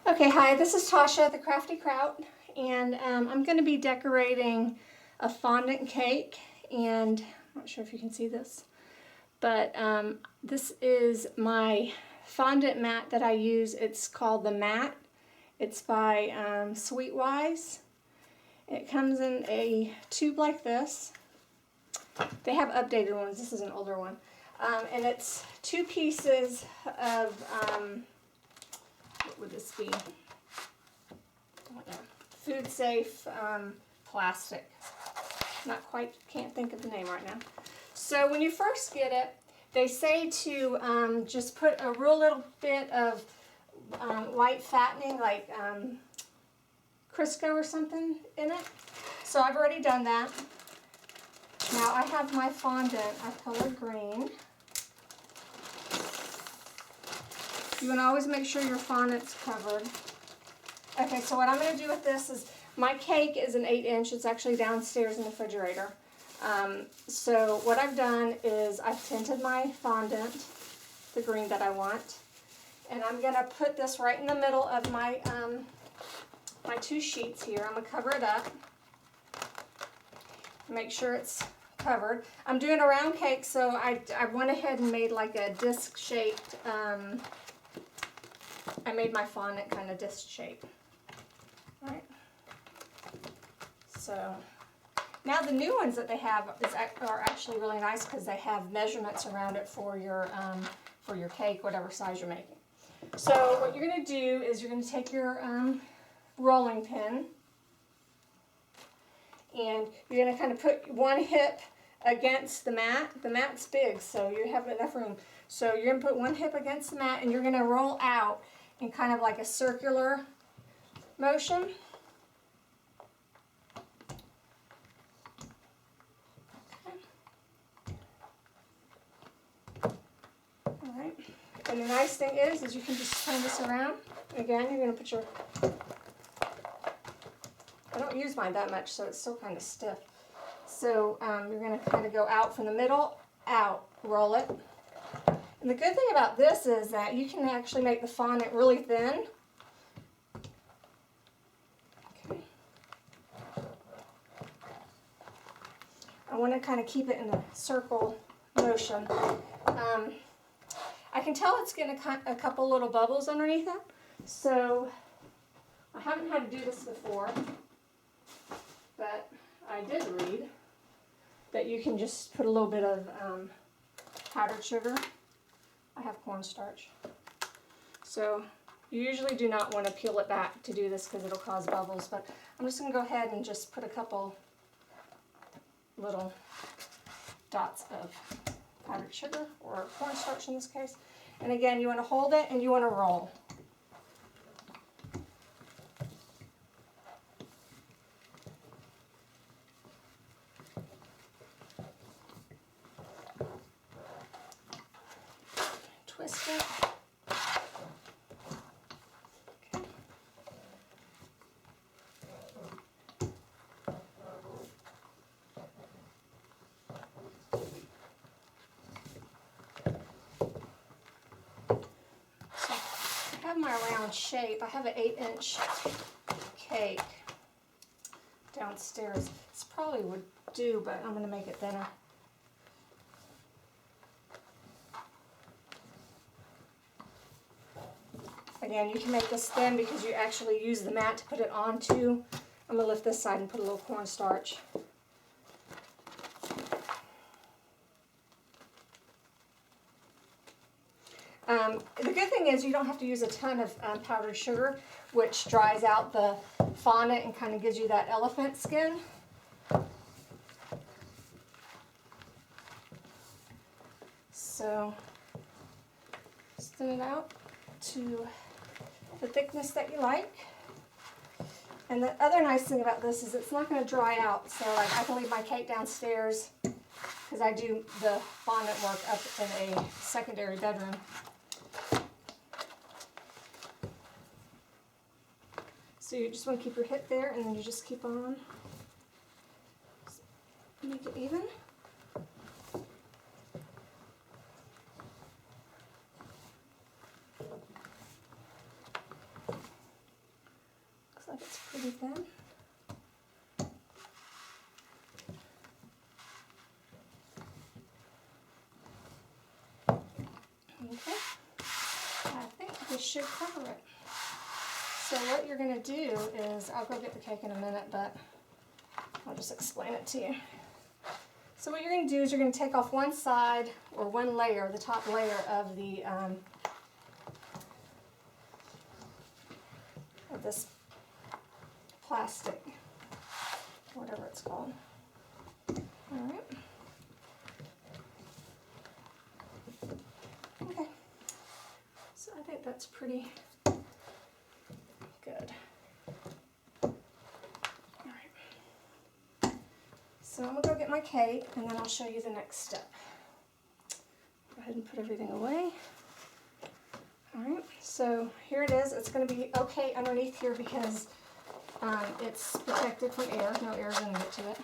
Okay, hi, this is Tasha, the Crafty Kraut, and I'm going to be decorating a fondant cake, and I'm not sure if you can see this, but this is my fondant mat that I use. It's called the Mat. It's by Sweetwise. It comes in a tube like this. They have updated ones. This is an older one. And it's two pieces of, what would this be? Food safe plastic. Not quite, can't think of the name right now. So when you first get it, they say to just put a real little bit of white fattening, like Crisco or something in it. So I've already done that. Now I have my fondant, I colored green. You want to always make sure your fondant's covered. Okay, so what I'm going to do with this is, my cake is an 8-inch, it's actually downstairs in the refrigerator. So what I've done is I've tinted my fondant, the green that I want, and I'm going to put this right in the middle of my, my two sheets here. I'm going to cover it up, make sure it's covered. I'm doing a round cake, so I went ahead and made like a disc-shaped, I made my fondant kind of disc shape. Right. So now the new ones that they have are actually really nice because they have measurements around it for your cake, whatever size you're making. So what you're going to do is you're going to take your rolling pin and you're going to kind of put one hip against the mat. The mat's big, so you have enough room. So you're going to put one hip against the mat and you're going to roll out in kind of like a circular motion. Alright, and the nice thing is you can just turn this around. Again, you're going to put your, I don't use mine that much, so it's still kind of stiff. So you're going to kind of go out from the middle, out, roll it. And the good thing about this is that you can actually make the fondant really thin. Okay. I want to kind of keep it in a circle motion. I can tell it's getting a couple little bubbles underneath it. So I haven't had to do this before, but I did read that you can just put a little bit of powdered sugar. I have cornstarch. So you usually do not want to peel it back to do this because it'll cause bubbles, but I'm just going to go ahead and just put a couple little dots of powdered sugar, or cornstarch in this case. And again, you want to hold it and you want to roll. Twist it. Okay. So I have my round shape. I have an 8-inch cake downstairs. This probably would do, but I'm going to make it thinner. Again, you can make this thin because you actually use the mat to put it onto. I'm going to lift this side and put a little cornstarch. The good thing is you don't have to use a ton of powdered sugar, which dries out the fondant and kind of gives you that elephant skin. So just thin it out to the thickness that you like. And the other nice thing about this is it's not going to dry out. So like I can leave my cake downstairs because I do the fondant work up in a secondary bedroom. So you just want to keep your hip there and then you just keep on. Make it even. pretty thin. Okay, I think this should cover it. So what you're going to do is, I'll go get the cake in a minute, but I'll just explain it to you. So what you're going to do is you're going to take off one side, or one layer, the top layer of the of this plastic, whatever it's called. All right. Okay. So I think that's pretty good. All right. So I'm gonna go get my cake, and then I'll show you the next step. Go ahead and put everything away. All right, so here it is. It's going to be okay underneath here because it's protected from air. No air is going to get to it.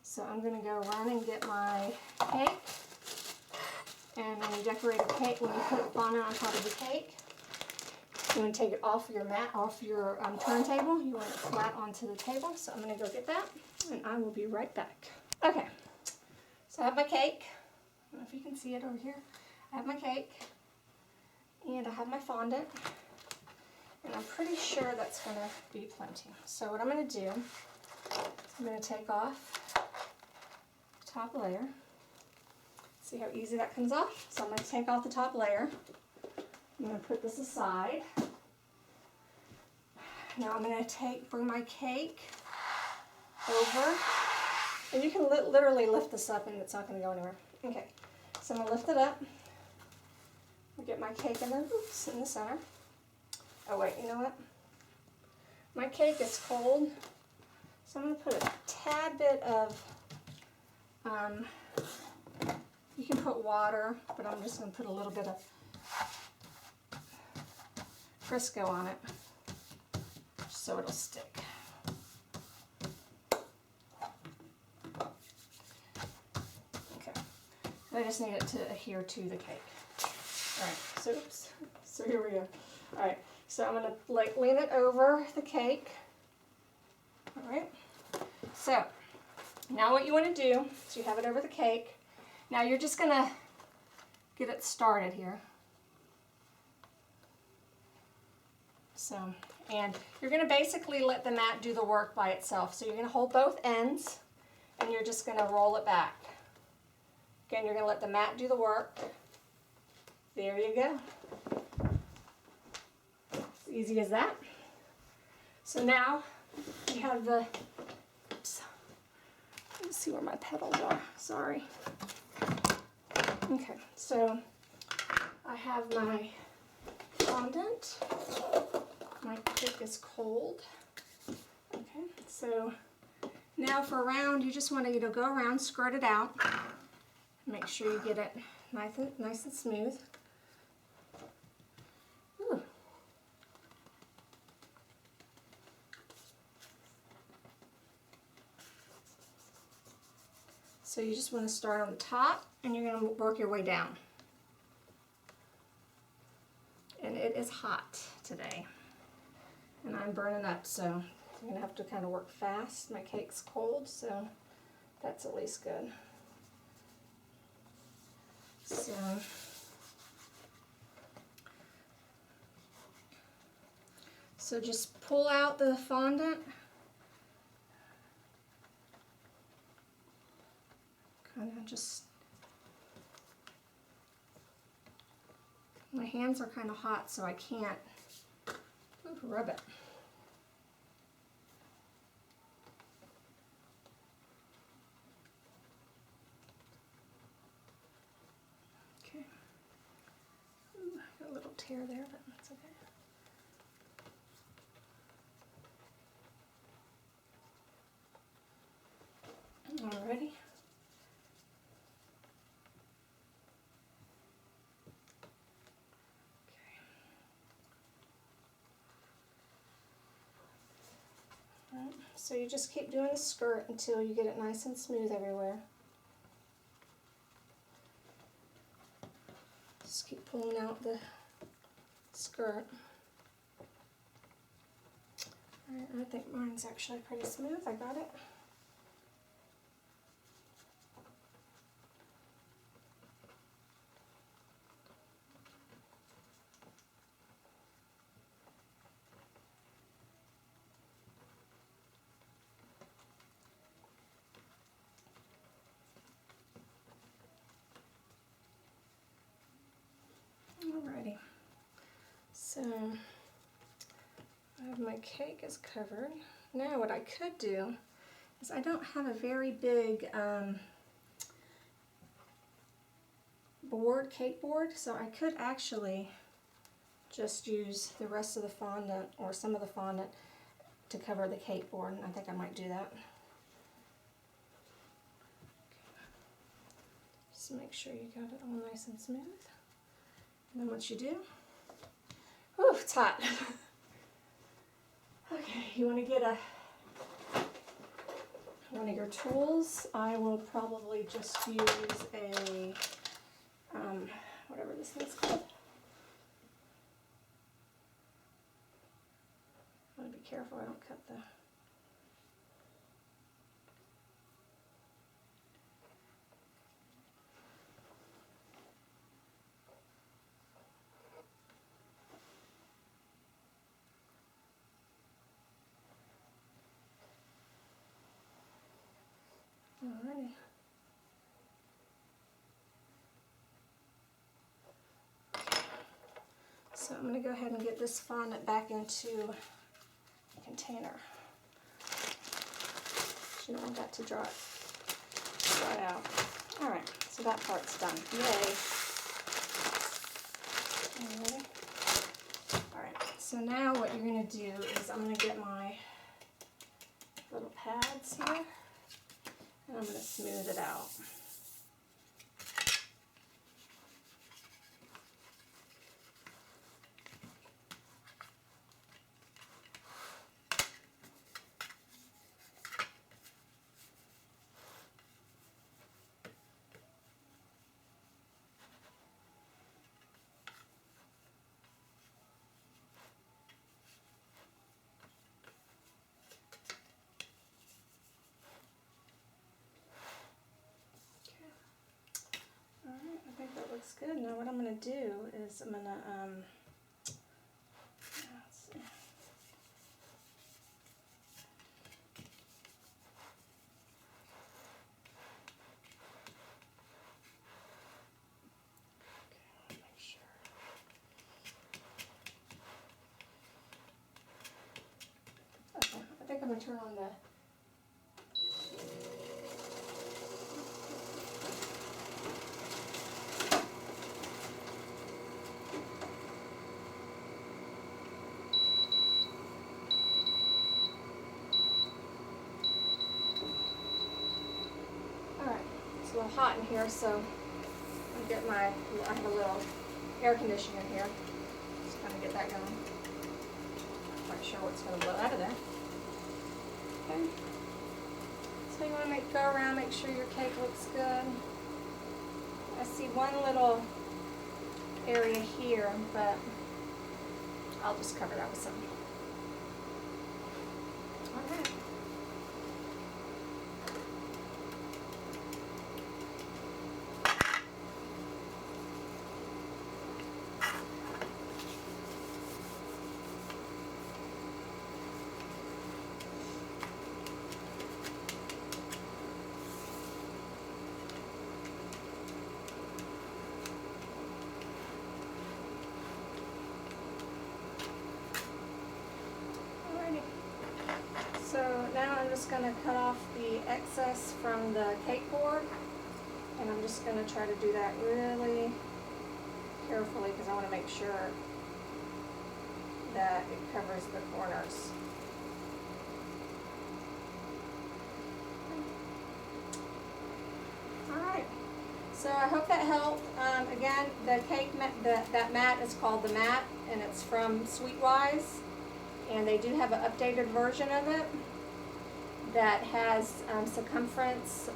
So I'm going to go run and get my cake. And when you decorate a cake, when you put fondant on top of the cake, you want to take it off your mat, off your turntable. You want it flat onto the table. So I'm going to go get that, and I will be right back. Okay, so I have my cake. I don't know if you can see it over here. I have my cake. And I have my fondant, and I'm pretty sure that's going to be plenty. So what I'm going to do, I'm going to take off the top layer. See how easy that comes off? So I'm going to take off the top layer. I'm going to put this aside. Now I'm going to bring my cake over, and you can literally lift this up and it's not going to go anywhere. Okay, so I'm going to lift it up. Get my cake in the center. Oh wait, you know what? My cake is cold, so I'm going to put a tad bit of, you can put water, but I'm just going to put a little bit of Crisco on it, so it'll stick. Okay, I just need it to adhere to the cake. Alright, so here we go. Alright, so I'm going to lean it over the cake. Alright, so now what you want to do is you have it over the cake. Now you're just going to get it started here. So, and you're going to basically let the mat do the work by itself. So you're going to hold both ends, and you're just going to roll it back. Again, you're going to let the mat do the work. There you go. As easy as that. So now you have the, oops, let's see where my petals are, sorry. Okay, so I have my fondant. My cake is cold. Okay, so now for a round, you just want to go around, squirt it out. Make sure you get it nice and smooth. Ooh. So you just want to start on the top, and you're going to work your way down. And it is hot today, and I'm burning up, so I'm going to have to kind of work fast. My cake's cold, so that's at least good. So just pull out the fondant. Kind of just, my hands are kind of hot, so I can't rub it. Okay. Ooh, I got a little tear there, but that's okay. Alrighty. So you just keep doing the skirt until you get it nice and smooth everywhere. Just keep pulling out the skirt. Alright, I think mine's actually pretty smooth. I got it. Alrighty, so I have my cake is covered. Now what I could do is, I don't have a very big cake board, so I could actually just use the rest of the fondant or some of the fondant to cover the cake board, and I think I might do that. Just make sure you got it all nice and smooth. And then what you do, ooh, it's hot. Okay, you want to get one of your tools. I will probably just use a, whatever this thing's called. I want to be careful I don't cut the... Alrighty. So I'm going to go ahead and get this fondant back into the container. You don't want that to dry out. Alright, so that part's done. Yay! Alright. Alright, so now what you're going to do is I'm going to get my little pads here. And I'm going to smooth it out. Looks good. Now what I'm going to do is I'm going to, let's see. Okay, make sure. Okay, I think I'm going to turn on the It's a little hot in here, so I have a little air conditioner in here. Just kind of get that going. Not quite sure what's going to blow out of there. Okay. So you want to go around, make sure your cake looks good. I see one little area here, but I'll just cover that with something. Alright. So now I'm just going to cut off the excess from the cake board, and I'm just going to try to do that really carefully because I want to make sure that it covers the corners. Alright, so I hope that helped. Again, the cake that mat is called the mat, and it's from Sweetwise. And they do have an updated version of it that has circumference,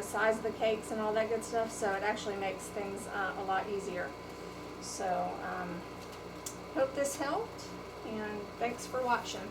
size of the cakes and all that good stuff. So it actually makes things a lot easier. So hope this helped, and thanks for watching.